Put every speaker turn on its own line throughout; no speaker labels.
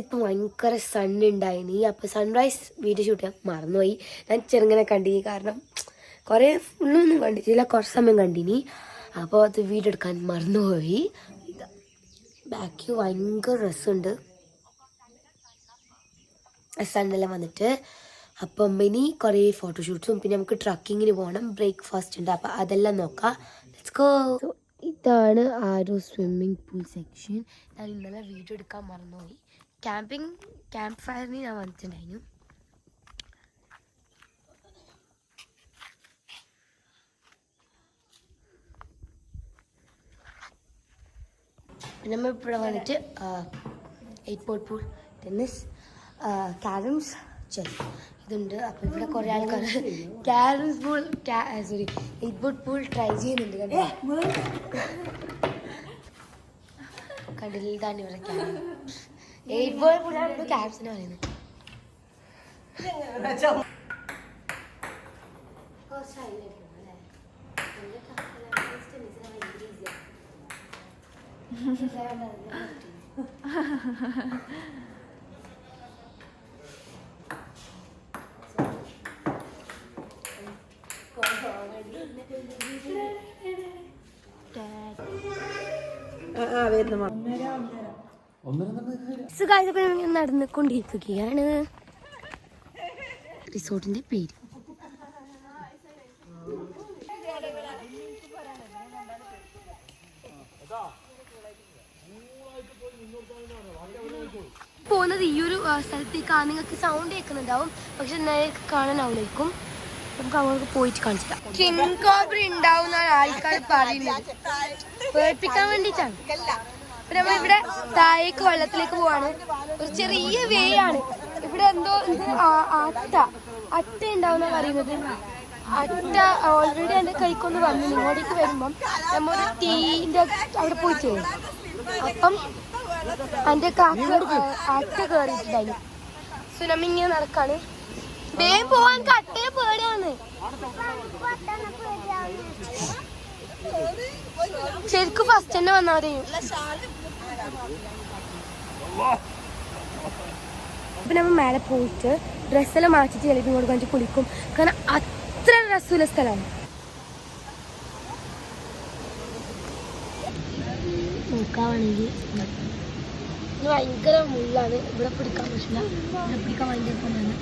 ഇപ്പം ഭയങ്കര സൺ ഉണ്ടായിനി. അപ്പോൾ സൺറൈസ് വീഡിയോ ഷൂട്ട് ചെയ്യാൻ മറന്നുപോയി. ഞാൻ ചെറുങ്ങനെ കണ്ടിനി, കാരണം കുറേ ഫുള്ളൊന്നും കണ്ടിട്ടില്ല, കുറച്ച് സമയം കണ്ടിനി. അപ്പോൾ അത് വീഡിയോ എടുക്കാൻ മറന്നുപോയി. ബാക്കി ഭയങ്കര രസമുണ്ട് സണ്ണെല്ലാം വന്നിട്ട്. അപ്പം ഇനി കുറേ ഫോട്ടോഷൂട്ട്സും പിന്നെ നമുക്ക് ട്രക്കിങ്ങിന് പോകണം, ബ്രേക്ക്ഫാസ്റ്റ് ഉണ്ട്, അപ്പം അതെല്ലാം നോക്കാം. Let's go. ഇതാണ് ആരോ സ്വിമ്മിങ് പൂൾ സെക്ഷൻ. ഞാൻ ഇന്നലെ വീഡിയോ എടുക്കാൻ മറന്നുപോയി. ക്യാമ്പ് ഫയറിന് ഞാൻ വന്നിട്ടുണ്ടായിരുന്നു. നമ്മൾ ഇവിടെ വന്നിട്ട് 8 പൂൾ, ടെന്നീസ്, ക്യാരംസ്, ചെസ് ഇതുണ്ട്. അപ്പം ഇവിടെ കുറേ ആൾക്കാർ ക്യാരംസ് പൂൾ 8 പൂൾ ട്രൈ ചെയ്യുന്നുണ്ട്. കണ്ടില്ല, ഇതാണ് ഇവിടെ ക്യാരം. 8 പൂളാണ് ക്യാരംസിന് പറയുന്നത്. നടന്നുകൊണ്ടിരിക്കുകയാണ്. റിസോർട്ടിന്റെ പേര് പോകുന്നത് ഈ ഒരു സ്ഥലത്തേക്കാണ്. നിങ്ങൾക്ക് സൗണ്ട് കേൾക്കുന്നുണ്ടാവും, പക്ഷെ നേരെ കാണാനാവില്ലായിരിക്കും. നമുക്ക് അങ്ങോട്ട് പോയിട്ട് കാണിച്ചില്ല. കിങ് കോബ്ര ഉണ്ടാവുന്ന ആൾക്കാർ പറയുന്നത് പേടിപ്പിക്കാൻ വേണ്ടിയിട്ടാണ്. നമ്മൾ ഇവിടെ താഴേക്ക് വെള്ളത്തിലേക്ക് പോവാണ്. ഒരു ചെറിയ വേ ആണ്. ഇവിടെ എന്തോ അട്ട ഉണ്ടാവുന്ന പറയുന്നത്. അട്ട ഓൾറെഡി എൻ്റെ കൈക്കൊന്ന് വന്നു. ഇങ്ങോട്ടേക്ക് വരുമ്പം നമ്മൾ ഒരു ടീൻ്റെ അവിടെ പോയി ചെയ്യും. അപ്പം എൻ്റെ അട്ട കയറിയിട്ടുണ്ടായിരുന്നു. സുനാമി ഇങ്ങനെ നടക്കാണ്. വേഗം പോവാൻ അട്ടയെ പേടിയാണ്. ശരിക്കും ഫസ്റ്റ് തന്നെ വന്നവരെയും. അപ്പൊ നമ്മൾ മേലെ പോയിട്ട് ഡ്രസ്സെല്ലാം മാറ്റിട്ട് ചിലപ്പോൾ ഇങ്ങോട്ട് കണ്ടിട്ട് കുളിക്കും. കാരണം അത്ര രസമുള്ള സ്ഥലമാണ്. നോക്കാണെങ്കിൽ ഭയങ്കര മുള്ളാണ്. ഇവിടെ പിടിക്കാൻ പറ്റില്ല. ഇവിടെ പിടിക്കാൻ ഭയങ്കര പണിയാണ്.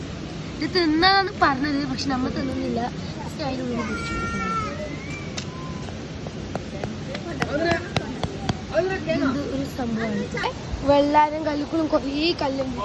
ഇത് തിന്നാന്ന് പറഞ്ഞത്, പക്ഷെ നമ്മൾ തിന്നുന്നില്ല. അതിനുള്ളിൽ പിടിച്ചു. ഒരു സംഭവമാണ്. വെള്ളാരം കല്ലുകളും കുറേ കല്ലുണ്ട്.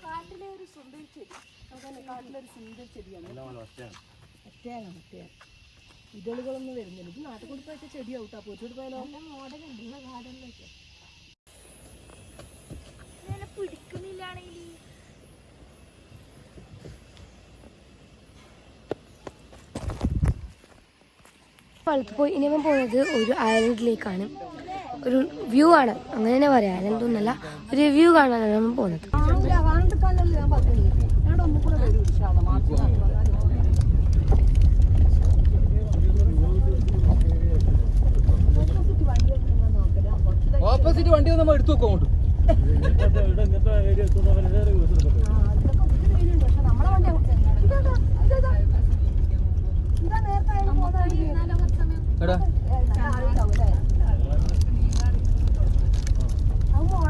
കാട്ടിലൊരു സുന്ദര ചെടിയാണ്. ഇതളുകളൊന്നും വരുന്നില്ല. ഇത് നാട്ടിൽ കൊണ്ടുപോയിട്ട് ചെടിയാവൂട്ടാ. പോയിട്ട് പോയാലോ പിടിക്കുന്നില്ലാണെങ്കിൽ
പോയി ഇനി ഞാൻ പോകുന്നത് ഒരു ഐലൻഡിലേക്കാണ്. ഒരു വ്യൂ ആണ്, അങ്ങനെ തന്നെ പറയാം. ഐലൻഡ് ഒന്നല്ല, ഒരു വ്യൂ കാണാനാണ് നമ്മൾ പോകുന്നത്.
ഓപ്പോസിറ്റ് വണ്ടി നമ്മൾ എടുത്തു വെക്കും അങ്ങോട്ട്.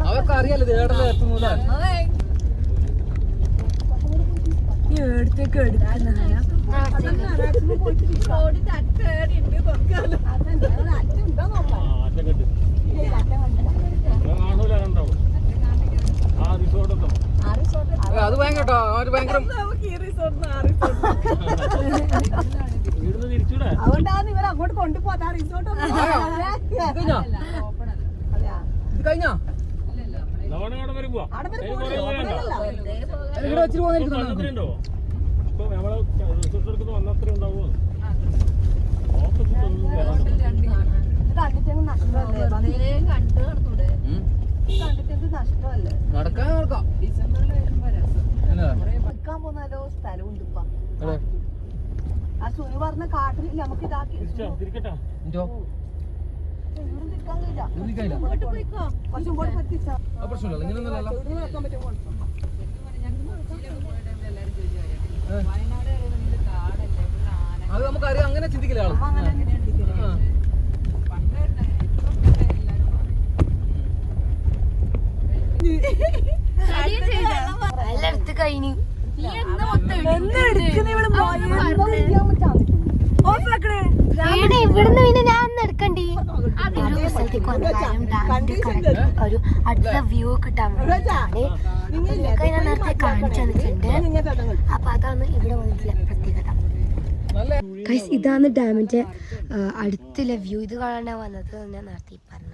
അവർക്ക് അറിയാലോ ഏടല്ലേ എത്തുന്നത്.
എടുത്തേക്ക് എടുക്കുന്ന
അത് ഭയങ്കര ഭയങ്കര
അതുകൊണ്ടാണ് ഇവർ അങ്ങോട്ട് കൊണ്ടുപോകാ. റിസോർട്ട്
കഴിഞ്ഞോ
കണ്ടിട്ട് എന്ത് നഷ്ടമല്ലേ.
നടക്കാൻ നടക്കാം.
ഡിസംബറിൽ വരുമ്പോ രസം.
എന്നാ?
നിൽക്കാൻ പോകുന്നാലോ സ്ഥലമുണ്ട് ഇപ്പൊ.
എവിടെ?
ആ സുനി പറഞ്ഞ കാട്ടിൽ നമുക്ക് ഇതാക്കി
എന്തോ?
ഇവിടെ നിൽക്കാൻ കഴിയില്ല.
ഇത് നിൽക്കാനില്ല.
ഇങ്ങോട്ട് പോയിക്കോ. കുറച്ചും കൂടെ പറ്റിച്ചാ.
ആ പ്രശ്നമില്ല. ഇങ്ങനെയൊന്നുമല്ലല്ലോ.
ഇവിടെ നടക്കാൻ പറ്റുമോ?
അത് നമുക്കറിയാം. അങ്ങനെ ചിന്തിക്കില്ല ആള്.
അങ്ങനെ ചിന്തിക്കുന്നത്.
ആ.
എല്ലായിടത്ത് കഴിഞ്ഞു. ഇവിടുന്ന് പിന്നെ ഞാൻ എടുക്കണ്ടി ഒരു സ്ഥലത്തേക്ക് വന്ന കാര്യം ഡാമിന്റെ ഒരു അടുത്ത വ്യൂ കിട്ടാൻ വേണ്ടിയിട്ടാണ്. നിങ്ങൾക്ക് ഞാൻ നേരത്തെ കാണിച്ചു തന്നിട്ടുണ്ട്. അപ്പൊ അതാണ് ഇവിടെ വന്നിട്ടുള്ള പ്രത്യേകത. ഗൈസ്, ഇതാണ് ഡാമിന്റെ അടുത്തുള്ള വ്യൂ. ഇത് കാണാനാ വന്നത് ഞാൻ നേരത്തെ പറഞ്ഞത്.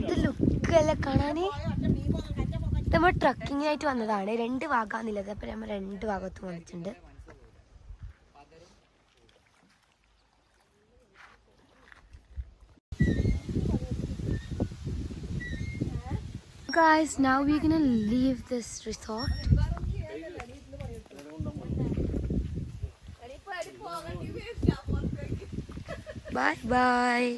ഇത് ലുക്കല്ല കാണാന്. നമ്മൾ ട്രക്കിംഗ് ആയിട്ട് വന്നതാണ്. 2 ഭാഗമാണുള്ളത്. അപ്പൊ നമ്മൾ 2 ഭാഗത്തും വന്നിട്ടുണ്ട്. Guys, now we're gonna leave this resort. Bye bye.